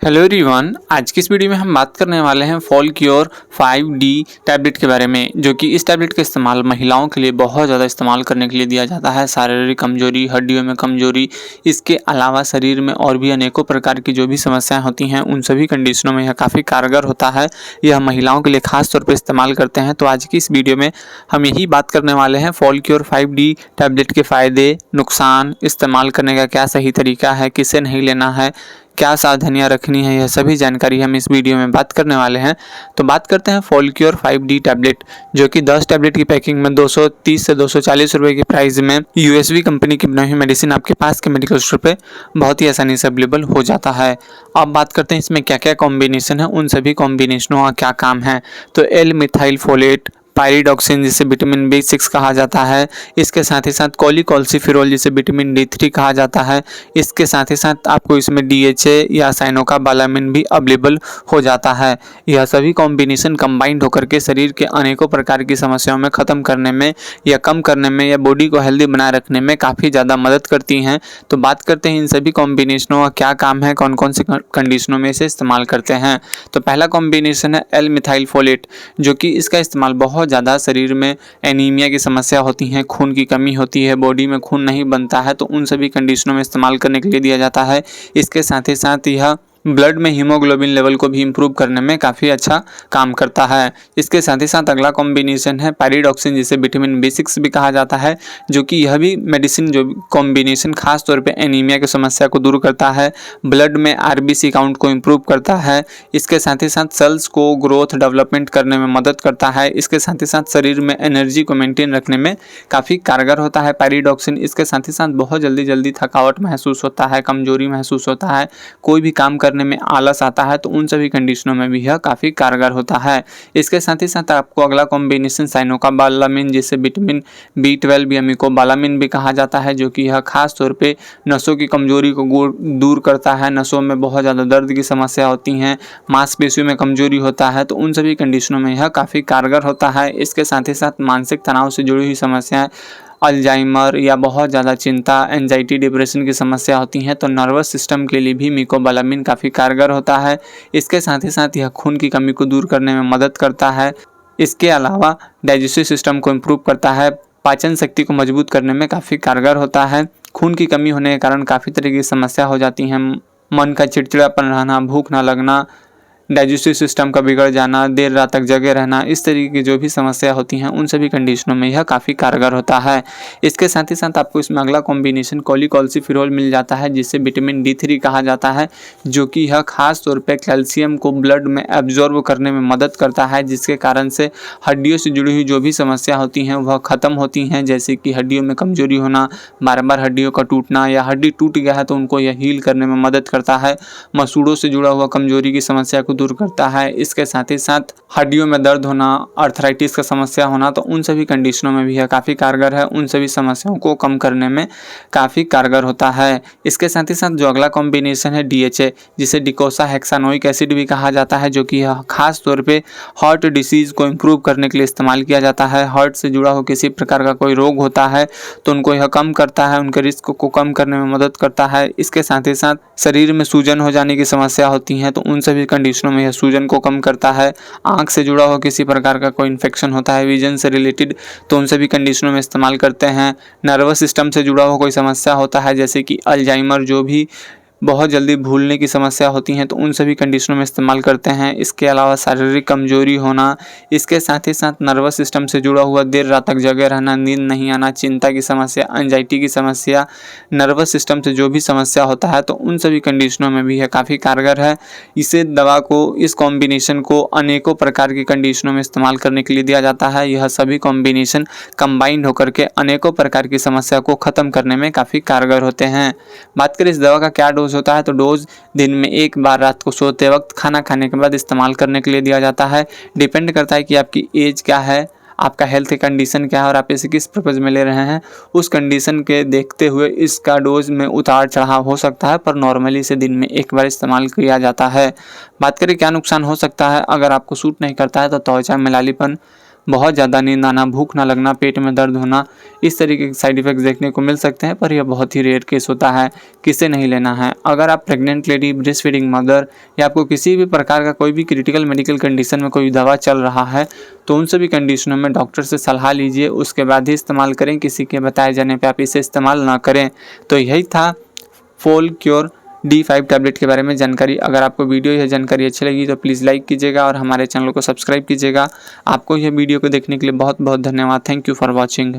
Hello everyone, आज की इस वीडियो में हम बात करने वाले हैं फॉल क्योर 5D टैबलेट के बारे में, जो कि इस टैबलेट का इस्तेमाल महिलाओं के लिए बहुत ज़्यादा इस्तेमाल करने के लिए दिया जाता है। शारीरिक कमजोरी, हड्डियों में कमजोरी, इसके अलावा शरीर में और भी अनेकों प्रकार की जो भी समस्याएं होती हैं उन सभी कंडीशनों में यह काफ़ी कारगर होता है। यह महिलाओं के लिए खास तौर पर इस्तेमाल करते हैं। तो आज की इस वीडियो में हम यही बात करने वाले हैं फॉल क्योर 5D टैबलेट के फ़ायदे, नुकसान, इस्तेमाल करने का क्या सही तरीका है, किसे नहीं लेना है, क्या सावधानियां रखनी है, यह सभी जानकारी हम इस वीडियो में बात करने वाले हैं। तो बात करते हैं फॉल क्योर 5D टैबलेट, जो कि 10 टैबलेट की पैकिंग में 230 से 240 रुपए की प्राइस में यूएसवी कंपनी की बनी हुई मेडिसिन आपके पास के मेडिकल स्टोर पे बहुत ही आसानी से अवेलेबल हो जाता है। अब बात करते हैं इसमें क्या क्या कॉम्बिनेशन है, उन सभी कॉम्बिनेशनों का क्या काम है। तो एल मिथाइल फोलेट, पायरिडॉक्सिन जिसे विटामिन B6 कहा जाता है, इसके साथ ही साथ कोलिकॉल्सिफेरॉल जिसे विटामिन D3 कहा जाता है, इसके साथ ही साथ आपको इसमें DHA या साइनोकाबालामिन भी अवेलेबल हो जाता है। यह सभी कॉम्बिनेशन कंबाइंड होकर के शरीर के अनेकों प्रकार की समस्याओं में ख़त्म करने में या कम करने में या बॉडी को हेल्दी बनाए रखने में काफ़ी ज़्यादा मदद करती हैं। तो बात करते हैं इन सभी कॉम्बिनेशनों का क्या काम है, कौन कौन से कंडीशनों में इसे इस्तेमाल करते हैं। तो पहला कॉम्बिनेशन है एल मिथाइल फोलेट, जो कि इसका इस्तेमाल बहुत ज़्यादा शरीर में एनीमिया की समस्या होती है, खून की कमी होती है, बॉडी में खून नहीं बनता है, तो उन सभी कंडीशनों में इस्तेमाल करने के लिए दिया जाता है। इसके साथ ही साथ यह ब्लड में हीमोग्लोबिन लेवल को भी इम्प्रूव करने में काफ़ी अच्छा काम करता है। इसके साथ ही साथ अगला कॉम्बिनेशन है पायरिडॉक्सिन जिसे विटामिन B6 भी कहा जाता है, जो कि यह भी मेडिसिन जो कॉम्बिनेशन खास तौर पे एनीमिया की समस्या को दूर करता है, ब्लड में RBC काउंट को इम्प्रूव करता है। इसके साथ ही साथ सेल्स को ग्रोथ डेवलपमेंट करने में मदद करता है। इसके साथ ही साथ शरीर में एनर्जी को मेंटेन रखने में काफ़ी कारगर होता है पायरिडॉक्सिन। इसके साथ ही साथ बहुत जल्दी थकावट महसूस होता है, कमजोरी महसूस होता है, कोई भी काम करने में आलस आता है, तो उन सभी कंडीशनों में भी यह काफ़ी कारगर होता है। इसके साथ ही साथ आपको अगला कॉम्बिनेशन साइनोकाबालामिन जिसे विटामिन B12 या मिकोबालामिन भी कहा जाता है, जो कि यह खास तौर पे नसों की कमजोरी को दूर करता है। नसों में बहुत ज़्यादा दर्द की समस्या होती हैं, मांसपेशियों में कमजोरी होता है, तो उन सभी कंडीशनों में यह काफ़ी कारगर होता है। इसके साथ ही साथ मानसिक तनाव से जुड़ी हुई समस्याएं, अल्जाइमर या बहुत ज़्यादा चिंता, एंजाइटी, डिप्रेशन की समस्या होती हैं, तो नर्वस सिस्टम के लिए भी मिकोबालामिन काफ़ी कारगर होता है। इसके साथ ही साथ यह खून की कमी को दूर करने में मदद करता है। इसके अलावा डाइजेस्टिव सिस्टम को इम्प्रूव करता है, पाचन शक्ति को मजबूत करने में काफ़ी कारगर होता है। खून की कमी होने के कारण काफ़ी तरह की समस्या हो जाती हैं, मन का चिड़चिड़ापन रहना, भूख ना लगना, डाइजेस्टिव सिस्टम का बिगड़ जाना, देर रात तक जगे रहना, इस तरीके की जो भी समस्या होती हैं उन सभी कंडीशनों में यह काफ़ी कारगर होता है। इसके साथ ही साथ आपको इसमें अगला कॉम्बिनेशन कोलिकॉल्सिफेरॉल मिल जाता है जिसे विटामिन D3 कहा जाता है, जो कि यह खास तौर पे कैल्शियम को ब्लड में एब्जॉर्ब करने में मदद करता है, जिसके कारण से हड्डियों से जुड़ी हुई जो भी समस्या होती हैं वह ख़त्म होती हैं, जैसे कि हड्डियों में कमजोरी होना, बार बार हड्डियों का टूटना, या हड्डी टूट गया है तो उनको यह हील करने में मदद करता है। मसूड़ों से जुड़ा हुआ कमजोरी की समस्या को दूर करता है। इसके साथ ही साथ हड्डियों में दर्द होना, आर्थराइटिस का समस्या होना, तो उन सभी कंडीशनों में भी यह काफ़ी कारगर है, उन सभी समस्याओं को कम करने में काफ़ी कारगर होता है। इसके साथ ही साथ जो अगला कॉम्बिनेशन है DHA जिसे डिकोसाहेक्सानोइक एसिड भी कहा जाता है, जो कि यह खास तौर पे हार्ट डिसीज़ को इम्प्रूव करने के लिए इस्तेमाल किया जाता है। हार्ट से जुड़ा हो किसी प्रकार का कोई रोग होता है तो उनको यह कम करता है, उनके रिस्क को कम करने में मदद करता है। इसके साथ ही साथ शरीर में सूजन हो जाने की समस्या होती है तो उन सभी कंडीशनों में यह सूजन को कम करता है। आँख से जुड़ा हो किसी प्रकार का कोई इन्फेक्शन होता है, विजन से रिलेटेड, तो उन सभी कंडीशनों में इस्तेमाल करते हैं। नर्वस सिस्टम से जुड़ा हो कोई समस्या होता है जैसे कि अल्जाइमर, जो भी बहुत जल्दी भूलने की समस्या होती हैं, तो उन सभी कंडीशनों में इस्तेमाल करते हैं। इसके अलावा शारीरिक कमजोरी होना, इसके साथ ही साथ नर्वस सिस्टम से जुड़ा हुआ देर रात तक जगे रहना, नींद नहीं आना, चिंता की समस्या, एंजाइटी की समस्या, नर्वस सिस्टम से जो भी समस्या होता है तो उन सभी कंडीशनों में भी यह काफ़ी कारगर है। इसे दवा को, इस कॉम्बिनेशन को अनेकों प्रकार की कंडीशनों में इस्तेमाल करने के लिए दिया जाता है। यह सभी कॉम्बिनेशन कंबाइंड होकर के अनेकों प्रकार की समस्या को ख़त्म करने में काफ़ी कारगर होते हैं। बात करें इस दवा का क्या डोज होता है, तो डोज दिन में एक बार रात को सोते वक्त खाना खाने के बाद इस्तेमाल करने के लिए दिया जाता है। डिपेंड करता है कि आपकी एज क्या है, आपका हेल्थ कंडीशन क्या है और आप इसे किस पर्पज़ में ले रहे हैं, उस कंडीशन के देखते हुए इसका डोज में उतार चढ़ाव हो सकता है, पर नॉर्मली इसे दिन में एक बार इस्तेमाल किया जाता है। बात करें क्या नुकसान हो सकता है, अगर आपको सूट नहीं करता है तो त्वचा में लालीपन, बहुत ज़्यादा नींद आना, भूख ना लगना, पेट में दर्द होना, इस तरीके के साइड इफ़ेक्ट्स देखने को मिल सकते हैं, पर यह बहुत ही रेयर केस होता है, किसे नहीं लेना है। अगर आप pregnant lady, breast feeding mother या आपको किसी भी प्रकार का कोई भी क्रिटिकल मेडिकल कंडीशन में कोई दवा चल रहा है तो उन सभी कंडीशनों में डॉक्टर से सलाह लीजिए, उसके बाद ही इस्तेमाल करें। किसी के बताए जाने पे आप इसे इस्तेमाल ना करें। तो यही था फोलक्योर D5 टैबलेट के बारे में जानकारी। अगर आपको वीडियो यह जानकारी अच्छी लगी तो प्लीज़ लाइक कीजिएगा और हमारे चैनल को सब्सक्राइब कीजिएगा। आपको यह वीडियो को देखने के लिए बहुत बहुत धन्यवाद। Thank you for watching.